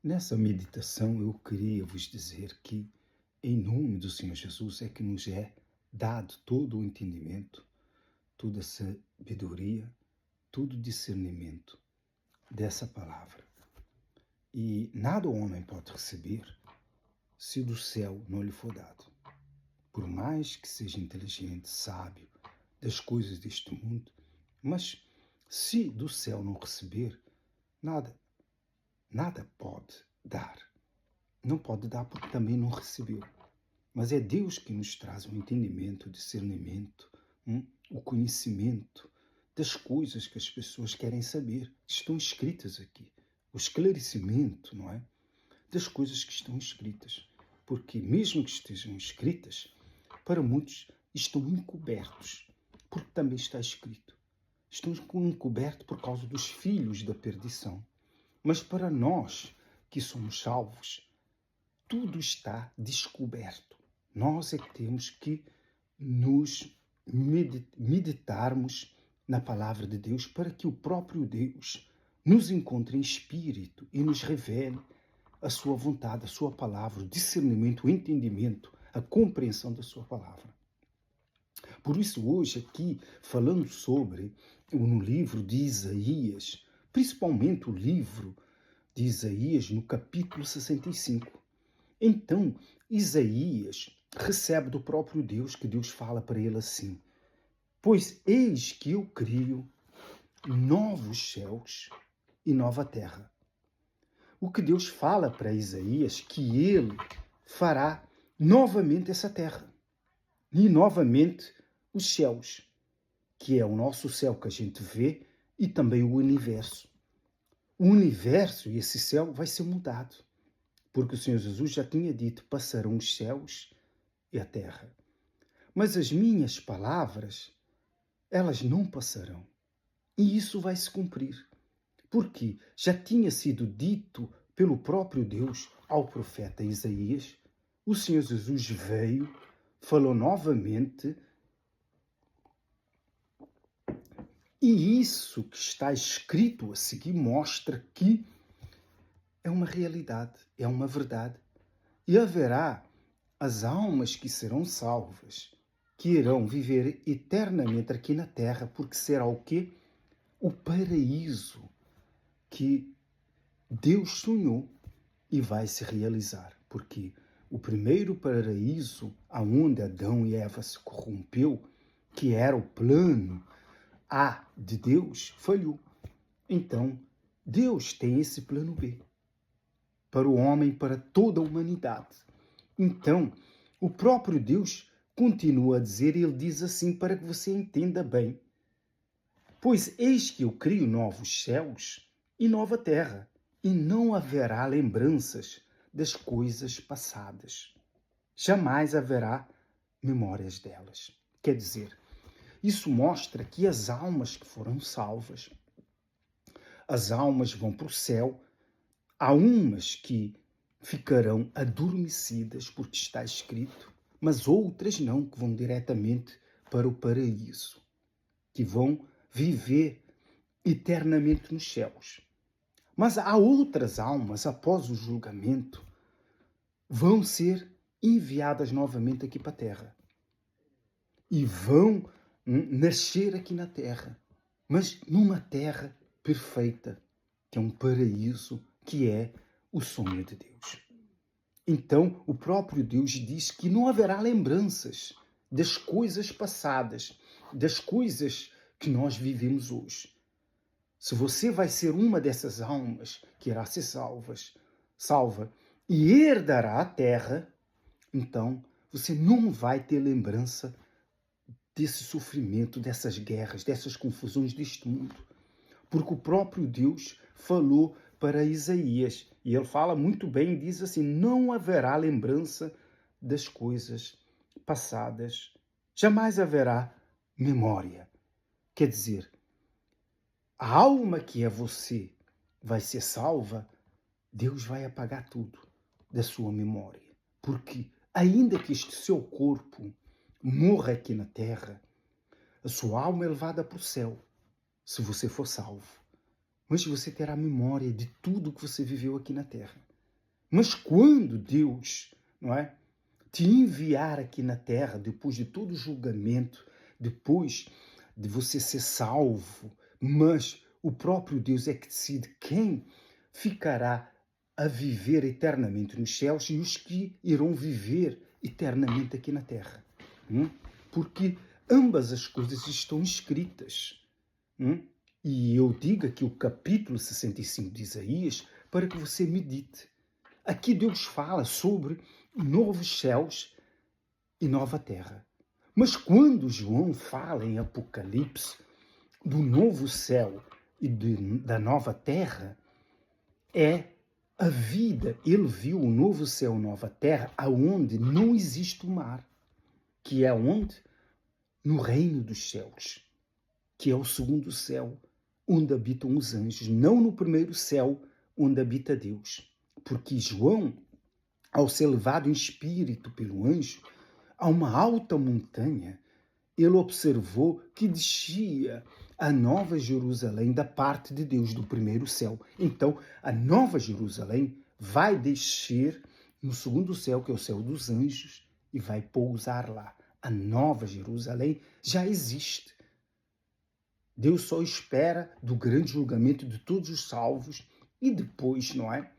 Nessa meditação eu queria vos dizer que, em nome do Senhor Jesus, é que nos é dado todo o entendimento, toda a sabedoria, todo o discernimento dessa palavra. E nada o homem pode receber se do céu não lhe for dado. Por mais que seja inteligente, sábio das coisas deste mundo, mas se do céu não receber, nada pode dar. Não pode dar porque também não recebeu. Mas é Deus que nos traz o entendimento, o discernimento, o conhecimento das coisas que as pessoas querem saber, que estão escritas aqui. O esclarecimento, não é? Das coisas que estão escritas. Porque mesmo que estejam escritas, para muitos estão encobertos, porque também está escrito. Estão encobertos por causa dos filhos da perdição. Mas para nós que somos salvos, tudo está descoberto. Nós é que temos que nos meditarmos na palavra de Deus para que o próprio Deus nos encontre em espírito e nos revele a sua vontade, a sua palavra, o discernimento, o entendimento, a compreensão da sua palavra. Por isso hoje aqui, falando sobre no livro de Isaías, principalmente o livro de Isaías no capítulo 65. Então, Isaías recebe do próprio Deus, que Deus fala para ele assim: pois eis que eu crio novos céus e nova terra. O que Deus fala para Isaías, que ele fará novamente essa terra e novamente os céus, que é o nosso céu que a gente vê, e também o universo. O universo e esse céu vai ser mudado, porque o Senhor Jesus já tinha dito: passarão os céus e a terra. Mas as minhas palavras, elas não passarão. E isso vai se cumprir, porque já tinha sido dito pelo próprio Deus ao profeta Isaías. O Senhor Jesus veio, falou novamente, e isso que está escrito a seguir mostra que é uma realidade, é uma verdade. E haverá as almas que serão salvas, que irão viver eternamente aqui na terra, porque será o quê? O paraíso que Deus sonhou e vai se realizar. Porque o primeiro paraíso, aonde Adão e Eva se corrompeu, que era o plano A de Deus, falhou. Então, Deus tem esse plano B para o homem, para toda a humanidade. Então, o próprio Deus continua a dizer, ele diz assim para que você entenda bem: pois eis que eu crio novos céus e nova terra, e não haverá lembranças das coisas passadas. Jamais haverá memórias delas. Quer dizer, isso mostra que as almas que foram salvas, as almas vão para o céu. Há umas que ficarão adormecidas, porque está escrito, mas outras não, que vão diretamente para o paraíso, que vão viver eternamente nos céus. Mas há outras almas, após o julgamento, vão ser enviadas novamente aqui para a terra. E vão nascer aqui na terra, mas numa terra perfeita, que é um paraíso, que é o sonho de Deus. Então, o próprio Deus diz que não haverá lembranças das coisas passadas, das coisas que nós vivemos hoje. Se você vai ser uma dessas almas que irá ser salva e herdará a terra, então você não vai ter lembrança desse sofrimento, dessas guerras, dessas confusões deste mundo. Porque o próprio Deus falou para Isaías, e ele fala muito bem, diz assim: não haverá lembrança das coisas passadas, jamais haverá memória. Quer dizer, a alma que é você vai ser salva, Deus vai apagar tudo da sua memória. Porque ainda que este seu corpo morra aqui na terra, a sua alma é levada para o céu, se você for salvo. Mas você terá memória de tudo que você viveu aqui na terra. Mas quando Deus, não é, te enviar aqui na terra, depois de todo o julgamento, depois de você ser salvo, mas o próprio Deus é que decide quem ficará a viver eternamente nos céus e os que irão viver eternamente aqui na terra. Porque ambas as coisas estão escritas. E eu digo aqui o capítulo 65 de Isaías para que você medite. Aqui Deus fala sobre novos céus e nova terra. Mas quando João fala em Apocalipse do novo céu e da nova terra, é a vida. Ele viu o novo céu e nova terra aonde não existe o mar, que é onde? No reino dos céus, que é o segundo céu, onde habitam os anjos, não no primeiro céu, onde habita Deus. Porque João, ao ser levado em espírito pelo anjo a uma alta montanha, ele observou que descia a Nova Jerusalém da parte de Deus, do primeiro céu. Então, a Nova Jerusalém vai descer no segundo céu, que é o céu dos anjos, e vai pousar lá. A Nova Jerusalém já existe. Deus só espera do grande julgamento de todos os salvos e depois, não é,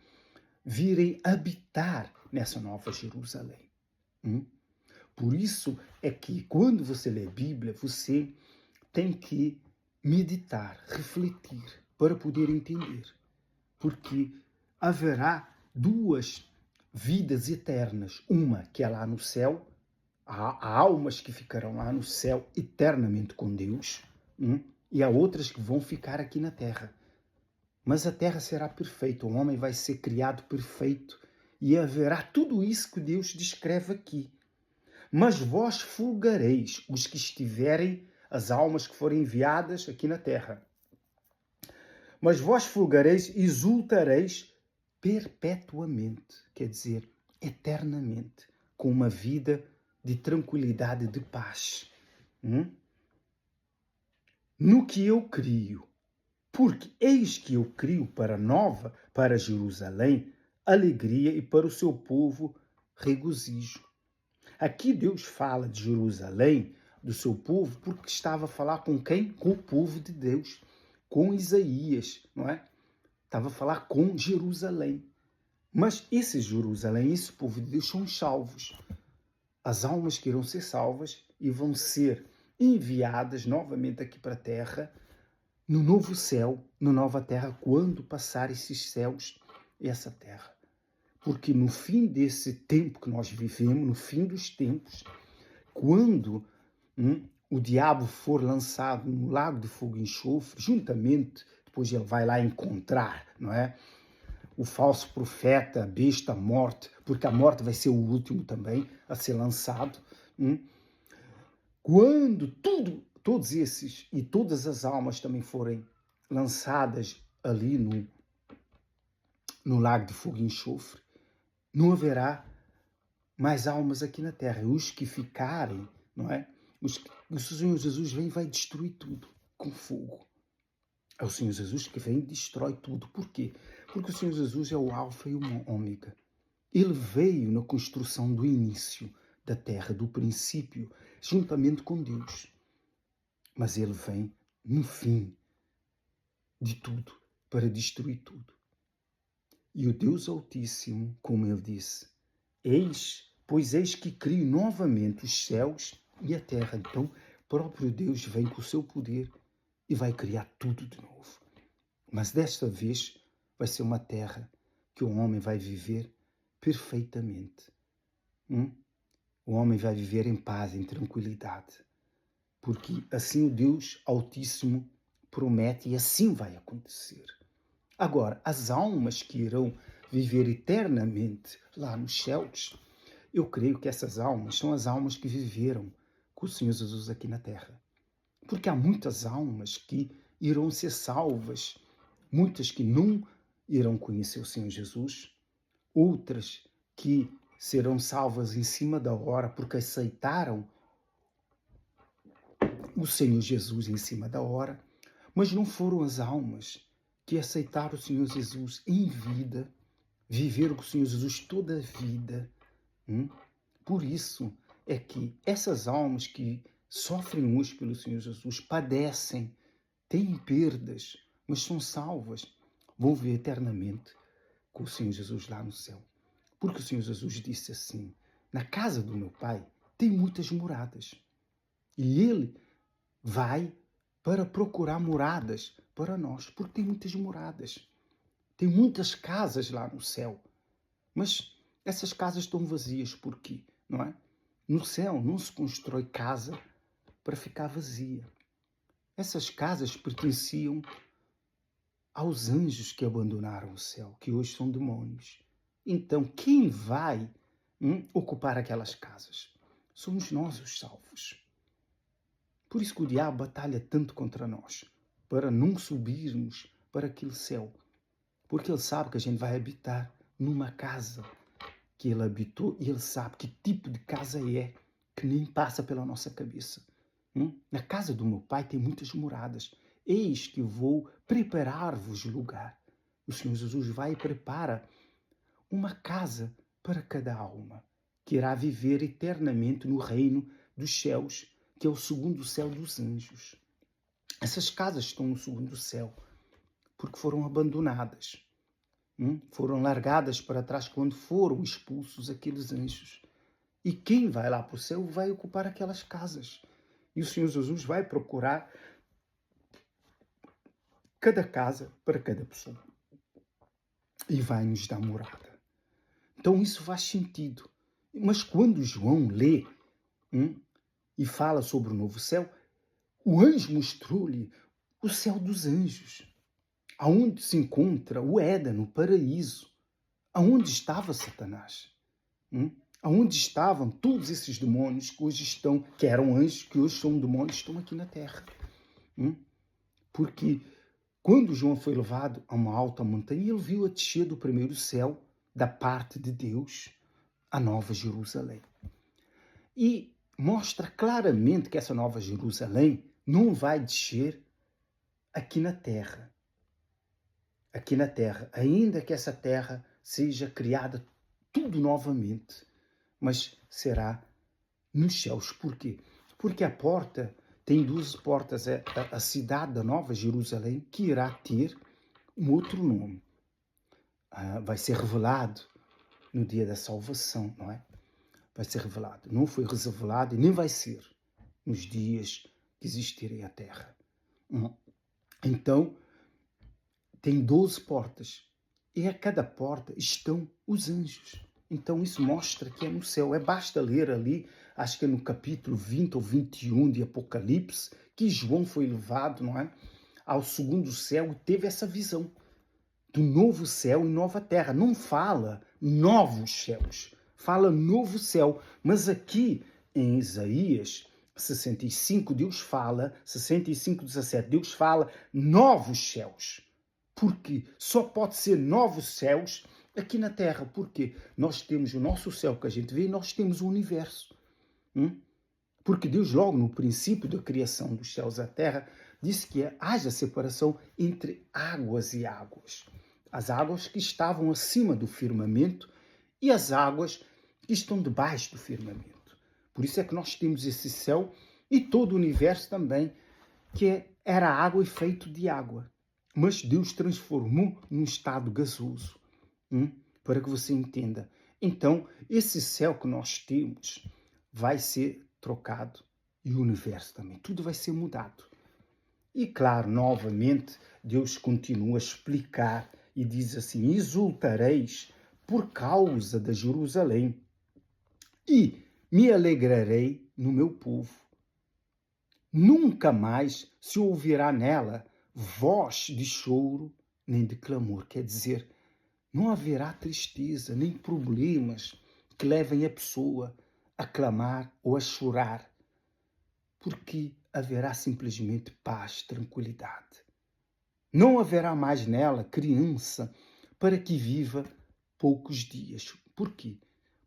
virem habitar nessa Nova Jerusalém. Por isso é que quando você lê a Bíblia, você tem que meditar, refletir, para poder entender. Porque haverá duas vidas eternas. Uma que é lá no céu, há almas que ficarão lá no céu eternamente com Deus, e há outras que vão ficar aqui na terra. Mas a terra será perfeita, o homem vai ser criado perfeito, e haverá tudo isso que Deus descreve aqui. Mas vós fulgareis os que estiverem, as almas que forem enviadas aqui na terra. Mas vós fulgareis, exultareis perpetuamente, quer dizer, eternamente, com uma vida de tranquilidade, de paz. No que eu crio, porque eis que eu crio para Jerusalém, alegria e para o seu povo regozijo. Aqui Deus fala de Jerusalém, do seu povo, porque estava a falar com quem? Com o povo de Deus, com Isaías, não é? Estava a falar com Jerusalém. Mas esse Jerusalém, esse povo de Deus são salvos. As almas que irão ser salvas e vão ser enviadas novamente aqui para a terra, no novo céu, na nova terra, quando passar esses céus e essa terra. Porque no fim desse tempo que nós vivemos, no fim dos tempos, quando o diabo for lançado no lago de fogo e enxofre, juntamente, depois ele vai lá encontrar, não é? O falso profeta, a besta, a morte, porque a morte vai ser o último também a ser lançado. Quando todos esses e todas as almas também forem lançadas ali no lago de fogo e enxofre, não haverá mais almas aqui na terra. Os que ficarem, não é? O Senhor Jesus vem e vai destruir tudo com fogo. É o Senhor Jesus que vem e destrói tudo. Por quê? Porque o Senhor Jesus é o alfa e o ômega. Ele veio na construção do início da terra, do princípio, juntamente com Deus. Mas ele vem no fim de tudo, para destruir tudo. E o Deus Altíssimo, como ele disse, pois eis que crio novamente os céus e a terra. Então, próprio Deus vem com o seu poder e vai criar tudo de novo. Mas desta vez vai ser uma terra que o homem vai viver perfeitamente. O homem vai viver em paz, em tranquilidade. Porque assim o Deus Altíssimo promete e assim vai acontecer. Agora, as almas que irão viver eternamente lá nos céus, eu creio que essas almas são as almas que viveram com o Senhor Jesus aqui na terra. Porque há muitas almas que irão ser salvas, muitas que não irão conhecer o Senhor Jesus, outras que serão salvas em cima da hora porque aceitaram o Senhor Jesus em cima da hora, mas não foram as almas que aceitaram o Senhor Jesus em vida, viver com o Senhor Jesus toda a vida. Por isso é que essas almas que sofrem hoje pelo Senhor Jesus, padecem, têm perdas, mas são salvas, vão viver eternamente com o Senhor Jesus lá no céu. Porque o Senhor Jesus disse assim: na casa do meu Pai tem muitas moradas. E Ele vai para procurar moradas para nós, porque tem muitas moradas. Tem muitas casas lá no céu. Mas essas casas estão vazias. Por quê? Não é? No céu não se constrói casa para ficar vazia. Essas casas pertenciam aos anjos que abandonaram o céu, que hoje são demônios. Então, quem vai ocupar aquelas casas? Somos nós os salvos. Por isso que o diabo batalha tanto contra nós, para não subirmos para aquele céu. Porque ele sabe que a gente vai habitar numa casa que ele habitou e ele sabe que tipo de casa é, que nem passa pela nossa cabeça. Na casa do meu Pai tem muitas moradas. Eis que vou preparar-vos lugar. O Senhor Jesus vai e prepara uma casa para cada alma, que irá viver eternamente no reino dos céus, que é o segundo céu dos anjos. Essas casas estão no segundo céu, porque foram abandonadas. Foram largadas para trás quando foram expulsos aqueles anjos. E quem vai lá para o céu vai ocupar aquelas casas. E o Senhor Jesus vai procurar cada casa para cada pessoa. E vai nos dar morada. Então isso faz sentido. Mas quando João lê e fala sobre o novo céu, o anjo mostrou-lhe o céu dos anjos, aonde se encontra o Éden, o paraíso, aonde estava Satanás, aonde estavam todos esses demônios que hoje estão, que eram anjos, que hoje são demônios, estão aqui na terra. Porque quando João foi levado a uma alta montanha, ele viu a descer do primeiro céu, da parte de Deus, a Nova Jerusalém. E mostra claramente que essa Nova Jerusalém não vai descer aqui na terra. Aqui na terra, ainda que essa terra seja criada tudo novamente, mas será nos céus. Por quê? Porque a porta tem 12 portas, é a cidade da Nova Jerusalém, que irá ter um outro nome. Vai ser revelado no dia da salvação, não é? Vai ser revelado. Não foi revelado e nem vai ser nos dias que existirem a terra. Então, tem 12 portas. E a cada porta estão os anjos. Então, isso mostra que é no céu. Basta ler ali, acho que é no capítulo 20 ou 21 de Apocalipse, que João foi levado, não é, ao segundo céu e teve essa visão do novo céu e nova terra. Não fala novos céus, fala novo céu. Mas aqui em Isaías 65, Deus fala, 65:17, Deus fala novos céus. Porque só pode ser novos céus aqui na terra. Porque nós temos o nosso céu que a gente vê e nós temos o universo. Porque Deus, logo no princípio da criação dos céus e da terra, disse que haja separação entre águas e águas. As águas que estavam acima do firmamento e as águas que estão debaixo do firmamento. Por isso é que nós temos esse céu e todo o universo também, que era água e feito de água. Mas Deus transformou num estado gasoso, para que você entenda. Então, esse céu que nós temos vai ser trocado e o universo também. Tudo vai ser mudado. E claro, novamente, Deus continua a explicar e diz assim: exultareis por causa da Jerusalém e me alegrarei no meu povo. Nunca mais se ouvirá nela voz de choro nem de clamor. Quer dizer, não haverá tristeza nem problemas que levem a pessoa a clamar ou a chorar, porque haverá simplesmente paz, tranquilidade. Não haverá mais nela criança para que viva poucos dias. Por quê?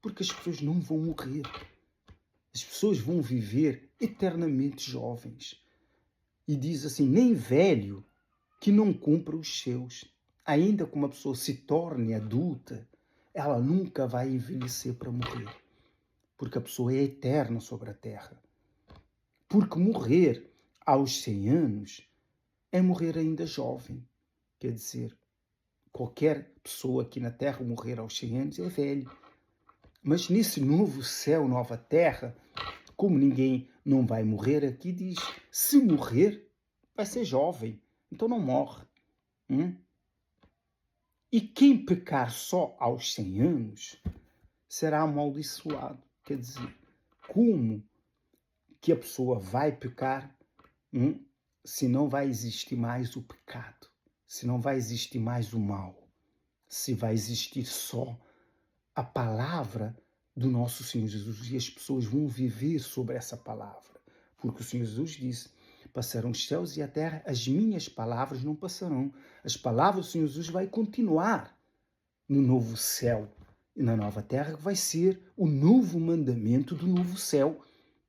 Porque as pessoas não vão morrer. As pessoas vão viver eternamente jovens. E diz assim, nem velho que não cumpra os seus. ainda que uma pessoa se torne adulta, ela nunca vai envelhecer para morrer, porque a pessoa é eterna sobre a terra. Porque morrer aos 100 anos é morrer ainda jovem. Quer dizer, qualquer pessoa aqui na terra morrer aos 100 anos é velho. Mas nesse novo céu, nova terra, como ninguém não vai morrer, aqui diz, se morrer, vai ser jovem, então não morre. E quem pecar só aos 100 anos será amaldiçoado. Quer dizer, como que a pessoa vai pecar se não vai existir mais o pecado, se não vai existir mais o mal, se vai existir só a palavra do nosso Senhor Jesus, e as pessoas vão viver sobre essa palavra, porque o Senhor Jesus disse, passarão os céus e a terra, as minhas palavras não passarão. As palavras do Senhor Jesus vai continuar no novo céu e na nova terra, que vai ser o novo mandamento do novo céu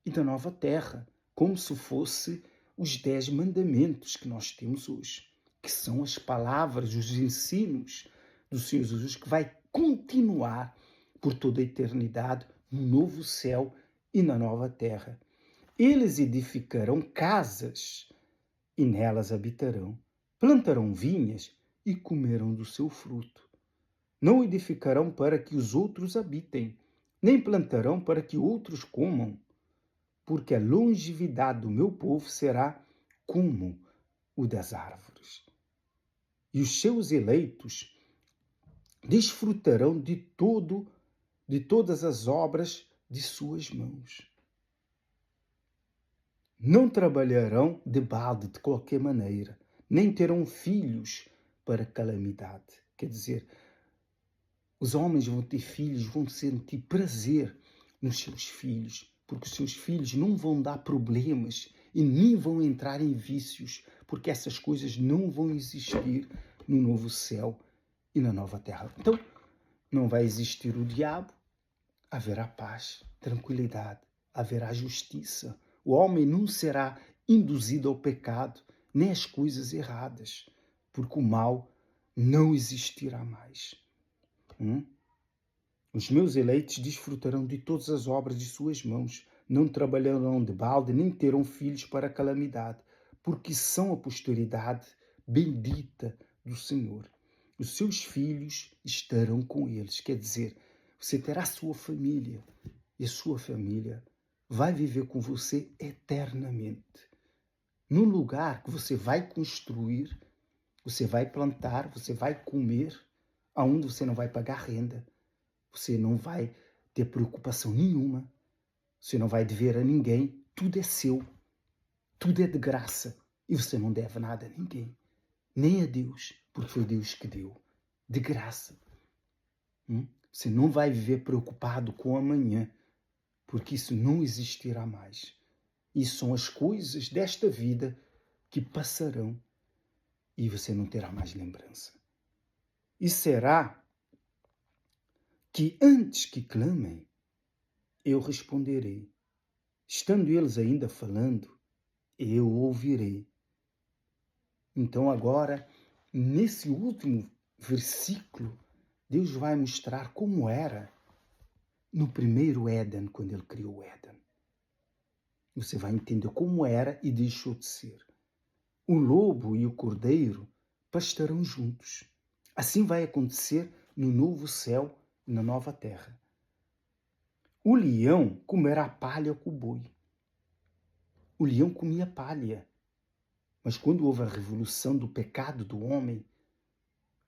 e da nova terra, como se fosse os 10 mandamentos que nós temos hoje, que são as palavras, os ensinos do Senhor Jesus, que vai continuar por toda a eternidade no novo céu e na nova terra. Eles edificarão casas e nelas habitarão, plantarão vinhas e comerão do seu fruto. Não edificarão para que os outros habitem, nem plantarão para que outros comam, porque a longevidade do meu povo será como o das árvores. E os seus eleitos desfrutarão de todas as obras de suas mãos. Não trabalharão de balde de qualquer maneira, nem terão filhos para calamidade. Quer dizer, os homens vão ter filhos, vão sentir prazer nos seus filhos, porque os seus filhos não vão dar problemas e nem vão entrar em vícios, porque essas coisas não vão existir no novo céu e na nova terra. Então, não vai existir o diabo, haverá paz, tranquilidade, haverá justiça. O homem não será induzido ao pecado, nem às coisas erradas, porque o mal não existirá mais. Os meus eleitos desfrutarão de todas as obras de suas mãos, não trabalharão de balde, nem terão filhos para a calamidade, porque são a posteridade bendita do Senhor. Os seus filhos estarão com eles. Quer dizer, você terá sua família, e a sua família vai viver com você eternamente. Num lugar que você vai construir, você vai plantar, você vai comer, aonde você não vai pagar renda. Você não vai ter preocupação nenhuma. Você não vai dever a ninguém. Tudo é seu. Tudo é de graça. E você não deve nada a ninguém. Nem a Deus, porque foi Deus que deu. De graça. Você não vai viver preocupado com amanhã, porque isso não existirá mais. Isso são as coisas desta vida que passarão e você não terá mais lembrança. E será que antes que clamem, eu responderei. Estando eles ainda falando, eu ouvirei. Então agora, nesse último versículo, Deus vai mostrar como era no primeiro Éden, quando ele criou o Éden. Você vai entender como era e deixou de ser. O lobo e o cordeiro pastarão juntos. Assim vai acontecer no novo céu e na nova terra. O leão comerá palha com o boi. O leão comia palha. Mas quando houve a revolução do pecado do homem,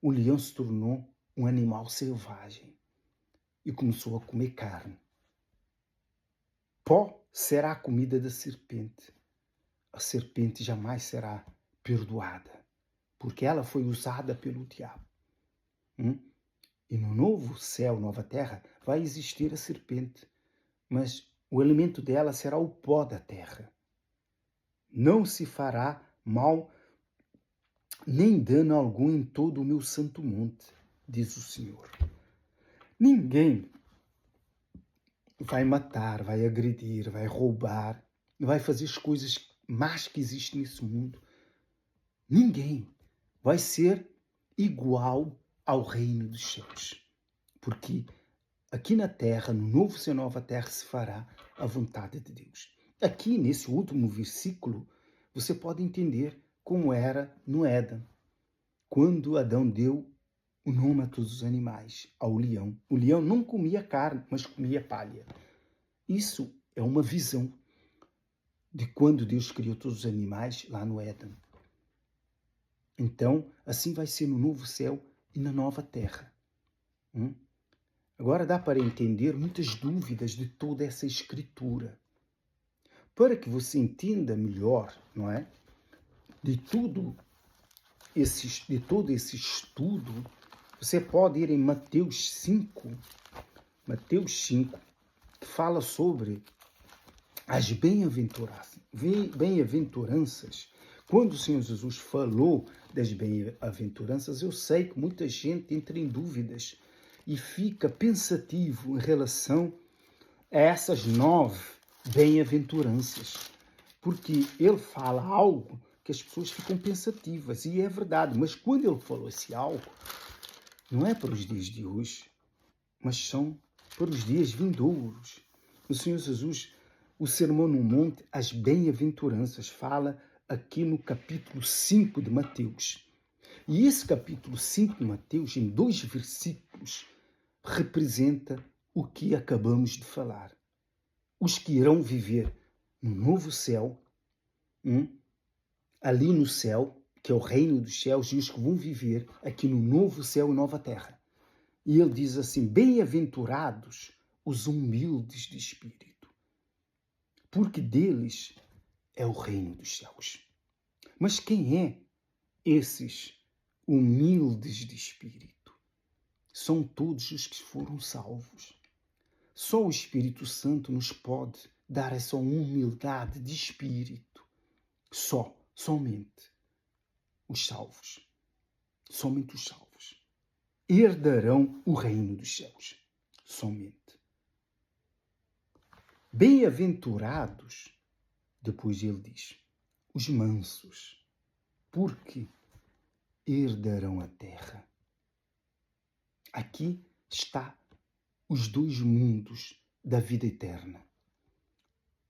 o leão se tornou um animal selvagem e começou a comer carne. Pó será a comida da serpente. A serpente jamais será perdoada, porque ela foi usada pelo diabo. E no novo céu, nova terra, vai existir a serpente, mas o alimento dela será o pó da terra. Não se fará mal nem dano algum em todo o meu santo monte, diz o Senhor. Ninguém vai matar, vai agredir, vai roubar, vai fazer as coisas más que existem nesse mundo. Ninguém vai ser igual ao reino dos céus. Porque aqui na terra, no novo céu e nova terra, se fará a vontade de Deus. Aqui, nesse último versículo, você pode entender como era no Éden, quando Adão deu o nome a todos os animais, ao leão. O leão não comia carne, mas comia palha. Isso é uma visão de quando Deus criou todos os animais lá no Éden. Então, assim vai ser no novo céu e na nova terra. Agora dá para entender muitas dúvidas de toda essa escritura. Para que você entenda melhor, não é? De todo esse estudo, você pode ir em Mateus 5, que fala sobre as bem-aventuranças. Quando o Senhor Jesus falou das bem-aventuranças, eu sei que muita gente entra em dúvidas e fica pensativo em relação a essas 9 bem-aventuranças. Porque ele fala algo que as pessoas ficam pensativas, e é verdade, mas quando ele falou esse algo, não é para os dias de hoje, mas são para os dias vindouros. O Senhor Jesus, o Sermão no Monte, as bem-aventuranças, fala aqui no capítulo 5 de Mateus. E esse capítulo 5 de Mateus, em 2 versículos, representa o que acabamos de falar. Os que irão viver no novo céu, ali no céu, que é o reino dos céus, e os que vão viver aqui no novo céu e nova terra. E ele diz assim: bem-aventurados os humildes de espírito, porque deles é o reino dos céus. Mas quem é esses humildes de espírito? São todos os que foram salvos. Só o Espírito Santo nos pode dar essa humildade de espírito. Somente os salvos. Somente os salvos herdarão o reino dos céus. Somente. Bem-aventurados, depois ele diz, os mansos, porque herdarão a terra. Aqui está os 2 mundos da vida eterna.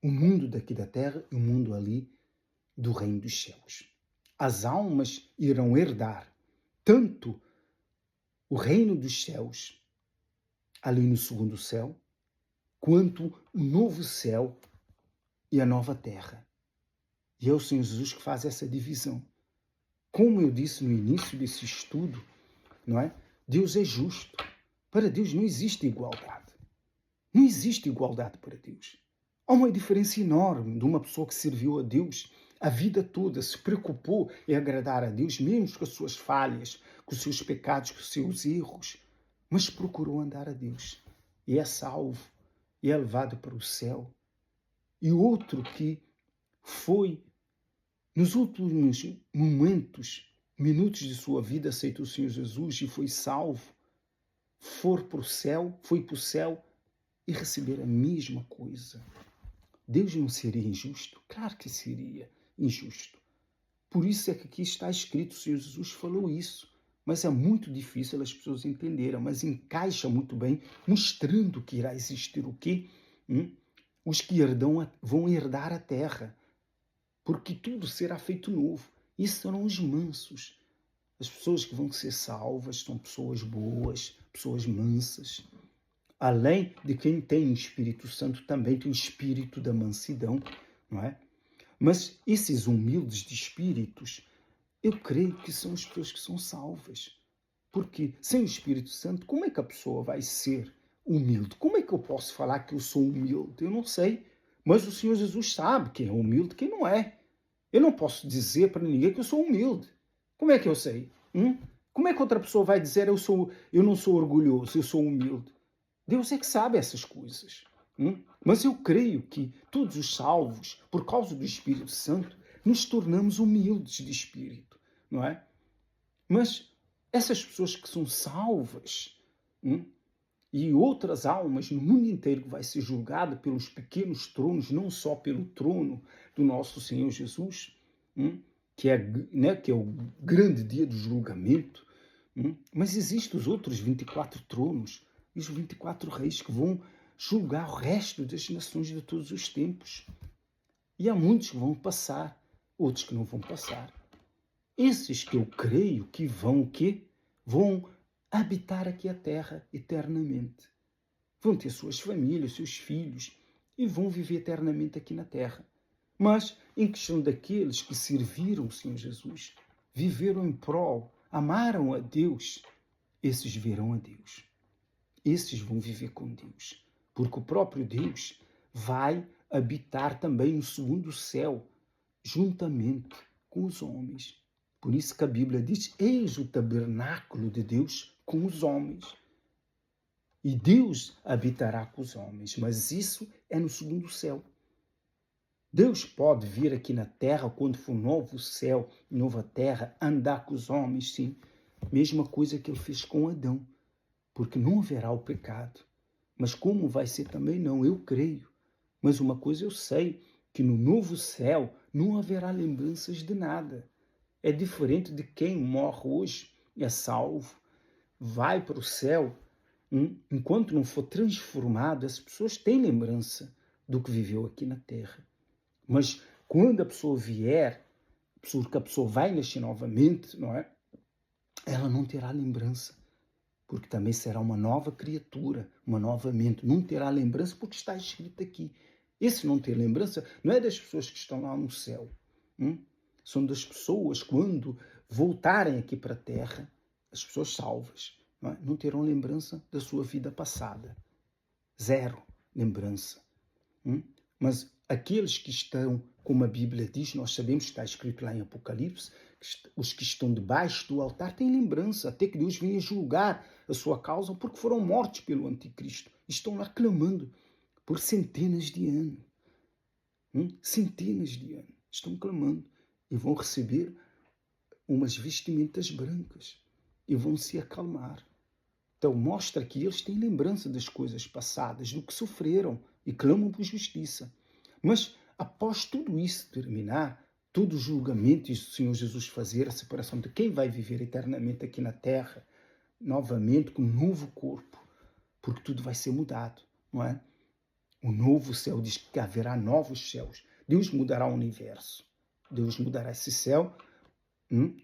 O mundo daqui da terra e o mundo ali do reino dos céus. As almas irão herdar tanto o reino dos céus, ali no segundo céu, quanto o novo céu e a nova terra. E é o Senhor Jesus que faz essa divisão. Como eu disse no início desse estudo, não é? Deus é justo. Para Deus não existe igualdade. Não existe igualdade para Deus. Há uma diferença enorme de uma pessoa que serviu a Deus a vida toda, se preocupou em agradar a Deus, mesmo com as suas falhas, com os seus pecados, com os seus erros, mas procurou andar a Deus. E é salvo, e é levado para o céu. E outro que foi, nos últimos minutos de sua vida, aceitou o Senhor Jesus e foi salvo, foi para o céu e receber a mesma coisa. Deus não seria injusto? Claro que seria injusto. Por isso é que aqui está escrito, o Senhor Jesus falou isso. Mas é muito difícil as pessoas entenderem, mas encaixa muito bem, mostrando que irá existir o quê? Os que vão herdar a terra, porque tudo será feito novo. Isso serão os mansos. As pessoas que vão ser salvas são pessoas boas, pessoas mansas. Além de quem tem o Espírito Santo, também tem o espírito da mansidão, não é? Mas esses humildes de espíritos, eu creio que são as pessoas que são salvas. Porque sem o Espírito Santo, como é que a pessoa vai ser humilde? Como é que eu posso falar que eu sou humilde? Eu não sei. Mas o Senhor Jesus sabe quem é humilde e quem não é. Eu não posso dizer para ninguém que eu sou humilde. Como é que eu sei? Como é que outra pessoa vai dizer eu não sou orgulhoso, eu sou humilde? Deus é que sabe essas coisas. Mas eu creio que todos os salvos, por causa do Espírito Santo, nos tornamos humildes de espírito, não é? Mas essas pessoas que são salvas, e outras almas no mundo inteiro que vai ser julgada pelos pequenos tronos, não só pelo trono do nosso Senhor Jesus, que é o grande dia do julgamento, Mas existem os outros 24 tronos e os 24 reis que vão julgar o resto das nações de todos os tempos. E há muitos que vão passar, outros que não vão passar. Esses que eu creio que vão o quê? Vão habitar aqui a terra eternamente. Vão ter suas famílias, seus filhos e vão viver eternamente aqui na terra. Mas em questão daqueles que serviram o Senhor Jesus, viveram em prol, amaram a Deus, esses verão a Deus. Esses vão viver com Deus. Porque o próprio Deus vai habitar também no segundo céu, juntamente com os homens. Por isso que a Bíblia diz, eis o tabernáculo de Deus com os homens. E Deus habitará com os homens, mas isso é no segundo céu. Deus pode vir aqui na terra, quando for novo céu, nova terra, andar com os homens, sim. Mesma coisa que ele fez com Adão, porque não haverá o pecado. Mas como vai ser também não, eu creio. Mas uma coisa eu sei, que no novo céu não haverá lembranças de nada. É diferente de quem morre hoje, é salvo, vai para o céu. Enquanto não for transformado, as pessoas têm lembrança do que viveu aqui na terra. Mas quando a pessoa vier, porque a pessoa vai nascer novamente, não é? Ela não terá lembrança, porque também será uma nova criatura, uma nova mente. Não terá lembrança porque está escrito aqui. Esse não ter lembrança não é das pessoas que estão lá no céu. São das pessoas, quando voltarem aqui para a terra, as pessoas salvas, não terão lembrança da sua vida passada. Zero lembrança. Mas aqueles que estão, como a Bíblia diz, nós sabemos que está escrito lá em Apocalipse, os que estão debaixo do altar têm lembrança, até que Deus venha julgar a sua causa, porque foram mortos pelo anticristo. Estão lá clamando por centenas de anos. Centenas de anos. Estão clamando e vão receber umas vestimentas brancas e vão se acalmar. Então mostra que eles têm lembrança das coisas passadas, do que sofreram e clamam por justiça. Mas após tudo isso terminar, todo o julgamento e o Senhor Jesus fazer a separação de quem vai viver eternamente aqui na terra, novamente com um novo corpo, porque tudo vai ser mudado, não é? O novo céu diz que haverá novos céus. Deus mudará o universo. Deus mudará esse céu,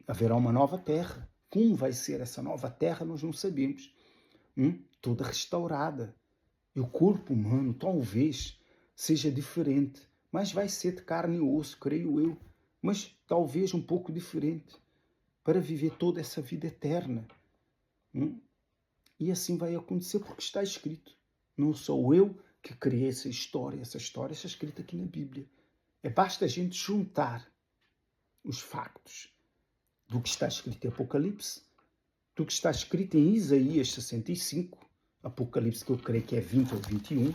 haverá uma nova terra. Como vai ser essa nova terra, nós não sabemos. Toda restaurada. E o corpo humano talvez seja diferente, mas vai ser de carne e osso, creio eu, mas talvez um pouco diferente, para viver toda essa vida eterna. E assim vai acontecer porque está escrito. Não sou eu que criei essa história está escrita aqui na Bíblia. Basta a gente juntar os factos do que está escrito em Apocalipse, do que está escrito em Isaías 65, Apocalipse que eu creio que é 20 ou 21.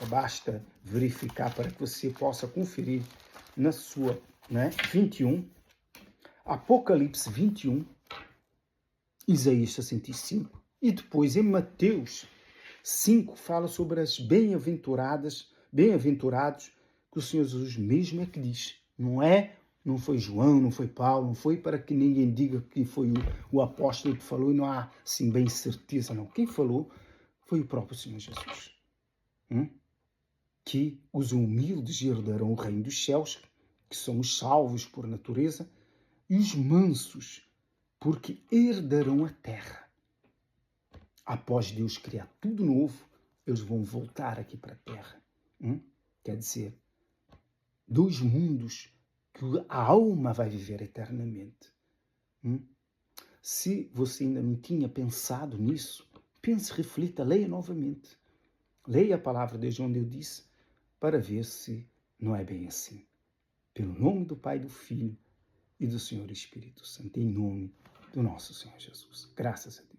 Basta verificar para que você possa conferir na sua, 21, Apocalipse 21, Isaías 65, e depois em Mateus 5 fala sobre as bem-aventurados que o Senhor Jesus mesmo é que diz. Não foi João, não foi Paulo, não foi para que ninguém diga que foi o apóstolo que falou e não há assim bem certeza, não. Quem falou foi o próprio Senhor Jesus. Que os humildes herdarão o reino dos céus, que são os salvos por natureza, e os mansos, porque herdarão a terra. Após Deus criar tudo novo, eles vão voltar aqui para a terra. Quer dizer, dois mundos que a alma vai viver eternamente. Se você ainda não tinha pensado nisso, pense, reflita, leia novamente. Leia a palavra desde onde eu disse, para ver se não é bem assim. Pelo nome do Pai, do Filho e do Senhor Espírito Santo, em nome do nosso Senhor Jesus. Graças a Deus.